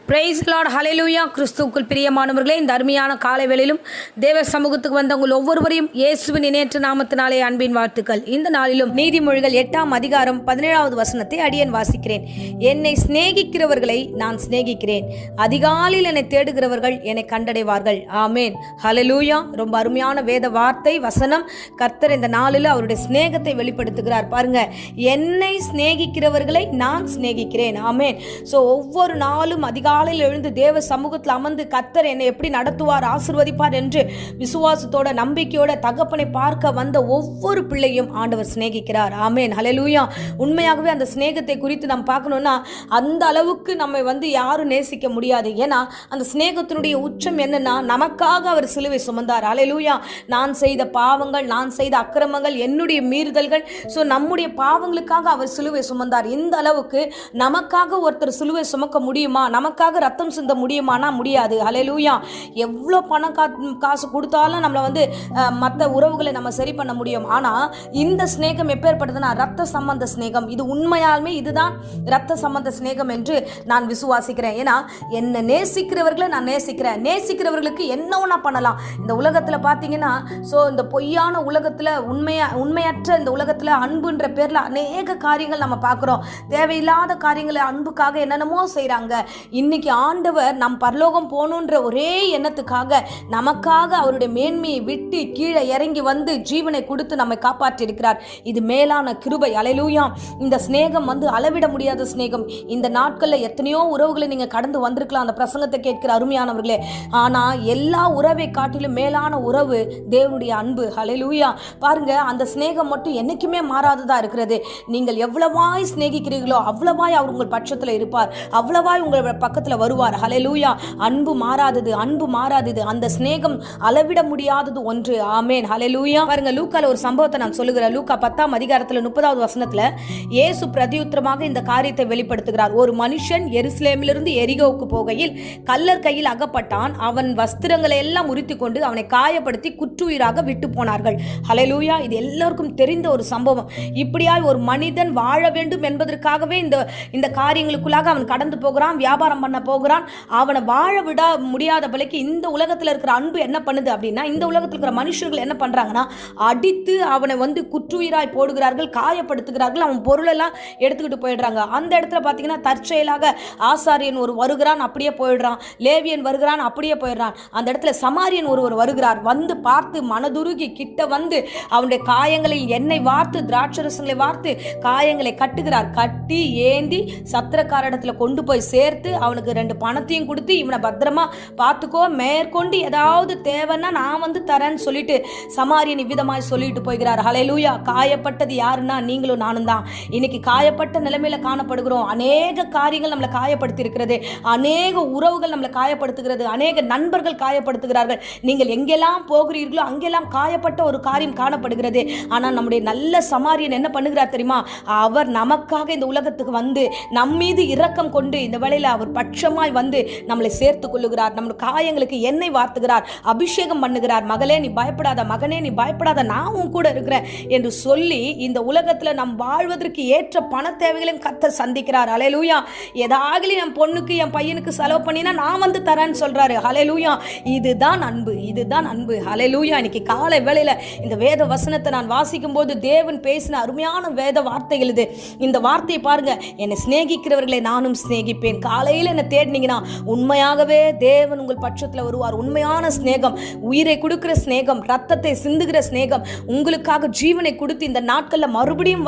Price Lord ஹல்லேலூயா. கிறிஸ்துவுக்குள் பிரியமானவர்களே, இந்த அருமையான காலை வேளையிலும் தேவ சமூகத்துக்கு வந்த உங்கள் ஒவ்வொருவரையும் இயேசுவின் இணையற்ற நாமத்தினாலே அன்பின் வாழ்த்துக்கள். இந்த நாளிலும் நீதிமொழிகள் 8ஆம் அதிகாரம் 17வது வசனத்தை அடியேன் வாசிக்கிறேன். என்னை சிநேகிக்கிறவர்களை நான் சிநேகிக்கிறேன், அதிகாலையில் என்னை தேடுகிறவர்கள் என்னை கண்டடைவார்கள். ஆமேன், ஹல்லேலூயா. ரொம்ப அருமையான வேத வார்த்தை வசனம். கர்த்தர் இந்த நாளில் அவருடைய சிநேகத்தை வெளிப்படுத்துகிறார். பாருங்க, என்னை சிநேகிக்கிறவர்களை நான் சிநேகிக்கிறேன். ஆமேன். ஸோ ஒவ்வொரு நாளும் அதிகாலையில் எழுந்து தேவ சமூகத்தில் அமர்ந்து கர்த்தர் என்னை எப்படி நடத்துவார், ஆசீர்வதிப்பார் என்று விசுவாசத்தோட நம்பிக்கையோட தகப்பனை பார்க்க வந்த ஒவ்வொரு பிள்ளையும் ஆண்டவர் சிநேகிக்கிறார். ஆமேன், ஹல்லேலூயா. உண்மையாகவே அந்த சிநேகத்தை குறித்து நம்ம பார்க்கணும்னா அந்த அளவுக்கு நம்ம யாரும் நேசிக்க முடியாது. ஏன்னா அந்த சிநேகத்தினுடைய உச்சம் என்னன்னா, நமக்காக அவர் சிலுவை சுமந்தார். ஹல்லேலூயா. நான் செய்த பாவங்கள், நான் செய்த அக்கிரமங்கள், என்னுடைய மீறுதல்கள், ஸோ நம்முடைய பாவங்களுக்காக அவர் சிலுவை சுமந்தார். இந்த அளவுக்கு நமக்காக ஒருத்தர் சிலுவை சுமக்க முடியுமா? நமக்காக ரத்தம் சிந்த முடியுமானா முடியாது. ஹல்லேலூயா. எவ்வளோ பணம் காசு கொடுத்தாலும் நம்மளை மற்ற உறவுகளை நம்ம சரி பண்ண முடியும். ஆனால் இந்த ஸ்நேகம் எப்பேற்பட்டதுன்னா ரத்த சம்பந்த ஸ்நேகம். இது உண்மையாலுமே இதுதான் ரத்த சம்பந்த ஸ்நேகம் என்று நான் விசுவாசிக்கிறேன். ஏன்னா என்னை நேசிக்கிறவர்களை நான் நேசிக்கிறேன். நேசிக்கிறவர்களுக்கு என்ன ஒன்றா பண்ணலாம். இந்த உலகத்தில் பார்த்தீங்கன்னா, ஸோ இந்த பொய்யான உலகத்தில் உண்மையற்ற இந்த உலகத்தில் அன்புன்ற பேரில் அநேக காரியங்கள் நம்ம பார்க்குறோம். தேவையில்லாத காரியங்களை அன்புக்காக என்னென்னமோ செய்கிறாங்க. இன்னைக்கு ஆண்டவர் நம் பரலோகம் போகணுன்ற ஒரே எண்ணத்துக்காக நமக்காக அவருடைய மேன்மையை விட்டு கீழே இறங்கி வந்து ஜீவனை கொடுத்து நம்மை காப்பாற்றியிருக்கிறார். இது மேலான கிருபை. ஹல்லேலூயா. இந்த ஸ்நேகம் அளவிட முடியாத ஸ்நேகம். இந்த நாட்களில் எத்தனையோ உறவுகளை நீங்கள் கடந்து வந்திருக்கலாம் அந்த பிரசங்கத்தை கேட்கிற அருமையானவர்களே. ஆனால் எல்லா உறவை காட்டிலும் மேலான உறவு தேவனுடைய அன்பு. ஹல்லேலூயா. பாருங்க, அந்த ஸ்நேகம் மட்டும் என்னைக்குமே மாறாததா இருக்கிறது. நீங்கள் எவ்வளவாய் சிநேகிக்கிறீர்களோ அவ்வளவாய் அவர் உங்கள் பட்சத்தில் இருப்பார், அவ்வளவாய் உங்கள் பக்கத்தில் வருவார். ஹல்லேலூயா. அன்பு மாறாதது, அன்பு மாறாதது. அந்த ஸ்நேகம் அளவிட முடியாதது ஒன்று. ஆமேன், ஹல்லேலூயா. பாருங்க, லூக்கால ஒரு சம்பவத்தை நான் சொல்லுகிறேன். லூக்கா 10ஆம் அதிகாரத்தில் 30வது வசனத்தில் இயேசு பிரதியுத்தரமாக இந்த காரியத்தை வெளிப்படுத்துகிறார். ஒரு மனுஷன் எருசலேமிலிருந்து எரிகோவுக்கு போகையில் கல்லர் கையில் அகப்பட்டான். அவன் வஸ்திரங்களை எல்லாம் உரித்து கொண்டு அவனை காயப்படுத்தி குற்றுயிராக விட்டு போனார்கள். ஹல்லேலூயா. இது எல்லாருக்கும் தெரிந்த ஒரு சம்பவம். இப்படியாய் ஒரு மனிதன் வாழ வேண்டும் என்பதற்காகவே இந்த காரியங்களுக்குள்ளாக அவன் கடந்து போகிறான், வியாபாரம் பண்ண போகிறான். அவனை வாழ விட முடியாத பிள்ளைக்கு இந்த உலகத்தில் இருக்கிற அன்பு என்ன பண்ணுது அப்படின்னா, இந்த உலகத்தில் இருக்கிற மனுஷர்கள் என்ன பண்றாங்கன்னா, அடித்து அவனை குற்றுயிராய் போடுகிறார்கள், காயப்படுத்துகிறார்கள், அவன் பொருளெல்லாம் எடுத்துக்கிட்டு போயிடுறாங்க. அந்த இடத்துல பார்த்தீங்கன்னா தற்செயலாக ஆசாரியன் ஒரு வருகிறான், அப்படியே போயிடுறான். லேவியன் வருகிறான், அப்படியே போயிடுறான். அந்த இடத்துல சமாரியன் ஒருவர் வருகிறார். வந்து பார்த்து மனதுருகி கிட்ட வந்து அவனுடைய காயங்களில் எண்ணெய் வார்த்து திராட்சரசங்களை வார்த்து காயங்களை கட்டுகிறார். கட்டி ஏந்தி சத்திரக்காரிடத்துல கொண்டு போய் சேர்த்து அவனுக்கு 2 பணத்தையும் கொடுத்து இவனை பத்திரமா பார்த்துக்கோ, மேற்கொண்டு ஏதாவது தேவைன்னா நான் தரேன்னு சொல்லிட்டு சமாரியன் இவ்விதமாய் சொல்லிட்டு போய்கிறார். ஹல்லேலூயா. காயப்பட்டது யாருன்னா நீங்களும் நானும் தான். இன்னைக்கு காயப்பட்ட நிலைமையில காணப்படுகிறோம். அநேக காரியங்கள் நம்மளை காயப்படுத்தி இருக்கிறது, அநேக உறவுகள் நம்மளை காயப்படுத்துகிறது, அநேக நண்பர்கள் காயப்படுத்துகிறார்கள். நீங்கள் எங்கெல்லாம் போகிறீர்களோ அங்கெல்லாம் காயப்பட்ட ஒரு காரியம் காணப்படுகிறது. ஆனால் நம்முடைய நல்ல சமாரியன் என்ன பண்ணுகிறார் தெரியுமா? அவர் நமக்காக இந்த உலகத்துக்கு வந்து நம் மீது இரக்கம் கொண்டு இந்த வேளையில அவர் பட்சமாய் நம்மளை சேர்த்துக் கொள்ளுகிறார். நம்முடைய காயங்களுக்கு எண்ணெய் வார்த்துகிறார், அபிஷேகம் பண்ணுகிறார். மகளே நீ பயப்படாத, மகனே நீ பயப்படாத, நான் உன் கூட இருக்கிறேன் என்று சொல்லி இந்த உலகத்துல நம் வாழ்வதற்கு ஏற்ற பண தேவைகளையும் கர்த்தர் சந்திக்கிறார். ஹல்லேலூயா. ஏதாவது என் பொண்ணுக்கு என் பையனுக்கு செலவு பண்ணினா நான் தரேன்னு சொல்றாரு. ஹல்லேலூயா. இதுதான் அன்பு, இதுதான் அன்பு. ஹல்லேலூயா. இன்னைக்கு காலை வேளையில இந்த வேத வசனத்தை நான் வாசிக்கும் போது தேவன் பேசின அருமையான வேத வார்த்தைகள் இது. இந்த வார்த்தையை பாருங்க, என்னை சிநேகிக்கிறவர்களை நானும் சிநேகிப்பேன். காலையில் என்ன தேடினீங்கன்னா உண்மையாகவே தேவன் உங்கள் பட்சத்தில் வருவார். உண்மையான ஸ்நேகம், உயிரை கொடுக்கிற ஸ்நேகம், ரத்தத்தை சிந்துகிற ஸ்நேகம், உங்களுக்காக ஜீவனை கொடுத்து இந்த நாட்களில் மறுபடியும்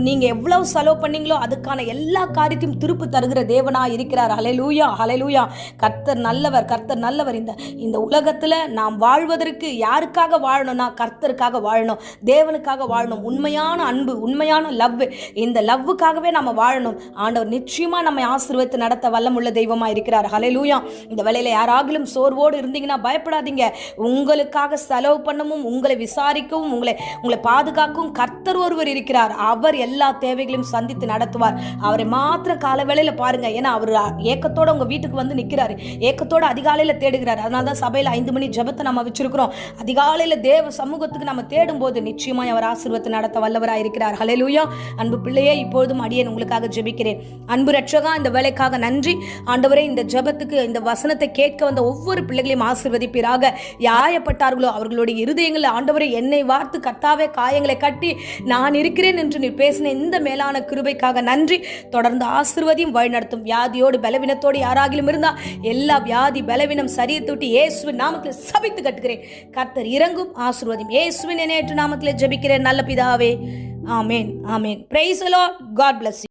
நீங்க எவ்வளவு செலவு பண்ணீங்களோ அதுக்கான எல்லா காரியத்தையும் திருப்பு தருகிற தேவனா இருக்கிறார். ஹல்லேலூயா. ஹல்லேலூயா. கர்த்தர் நல்லவர், கர்த்தர் நல்லவர். இந்த உலகத்துல நாம் வாழ்வதற்கு யாருக்காக வாழணும்னா கர்த்தருக்காக வாழணும், தேவனுக்காக வாழணும். உண்மையான அன்பு, உண்மையான லவ், இந்த லவ்வுக்காகவே நம்ம வாழணும். ஆண்டவர் நிச்சயமா நம்மை ஆசீர்வதித்து நடத்த வல்லமுள்ள தெய்வமா இருக்கிறார். ஹல்லேலூயா. இந்த வேளையில யாராகிலும் சோர்வோடு இருந்தீங்கன்னா பயப்படாதீங்க. உங்களுக்காக செலவு பண்ணவும், உங்களை விசாரிக்கவும், உங்களை பாதுகாக்கவும் கர்த்தர் ஒருவர் இருக்கிறார். அவர் எல்லா தேவைகளையும் சந்தித்து நடத்துவார். அவரை மாத்திரம் கால வேளையில பாருங்க. ஏன்னா அவர் ஏக்கத்தோட உங்க வீட்டுக்கு நிற்கிறாரு, ஏக்கத்தோட அதிகாலையில தேடுகிறார். அதனால்தான் சபையில 5 மணி ஜெபத்தை நம்ம வச்சிருக்கிறோம். அதிகாலையில தேவ சமூகத்துக்கு நம்ம தேடும் போது நிச்சயமாய் அவர் ஆசீர்வாதத்தை நடத்த வல்லவராய் இருக்கிறார். ஹல்லேலூயா. அன்பு பிள்ளையே, இப்பொழுதும் அடியேன் உங்களுக்காக ஜெபிக்கிறேன். அன்பு ரட்சகா, இந்த வேலைக்காக நன்றி நன்றி ஆண்டவரே. இந்த ஜெபத்துக்கு இந்த வசனத்தை கேட்க வந்த ஒவ்வொரு பிள்ளைகளையும் ஆசீர்வதிப்பீராக. யாயப்பட்டார்களோ அவர்களுடைய இருதயங்களில் ஆண்டவரே என்னை வார்த்து கர்த்தாவே காயங்களை கட்டி நான் இருக்கிறேன் என்று நீர் பேசின இந்த மேலான கிருபைக்காக நன்றி. தொடர்ந்து ஆசீர்வதியும் வழிநடத்தும். வியாதியோடு பலவீனத்தோடு யாராகிலும் இருந்தா எல்லா வியாதி பலவீனம் சரியத்தை விட்டு இயேசுவின் நாமத்தில் சபித்து கட்டுகிறேன். கர்த்தர் இறங்கும், ஆசீர்வதியும். இயேசுவின் நேற்று நாமத்தில் ஜெபிக்கிறேன் நல்ல பிதாவே. ஆமென், ஆமென். Praise the Lord. God bless you.